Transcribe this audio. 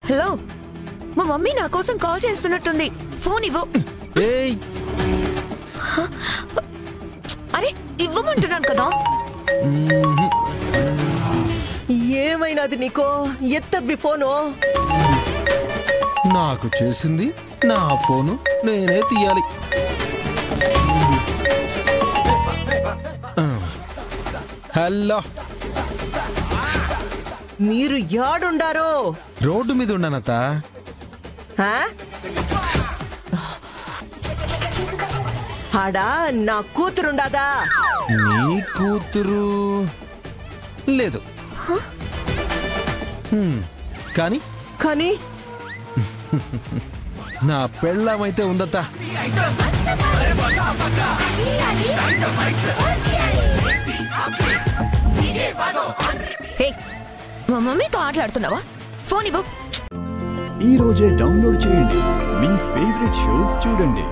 Hello, మా mummy నా కోసం కాల్ చేస్తున్నట్టుంది. ఫోన్ ఇవ్వు. అరే ఇవ్వమంటున్నాను కదా. ఏమైనాది నీకో? ఎత్తబ్బి ఫోను. నాకు చేసింది నా ఫోను, నేనే తీయాలి. హలో, మీరు యాడుండారు? రోడ్డు మీద ఉన్నానత. ఆడా నా కూతురుండాదా? నీ కూతురు లేదు. కానీ కానీ నా పెళ్ళమైతే ఉందత్తా. మా మమ్మీతో ఆటలాడుతున్నావా? ఫోన్ ఇవ్వు. ఈ రోజే డౌన్లోడ్ చేయండి. మీ ఫేవరెట్ షోస్ చూడండి.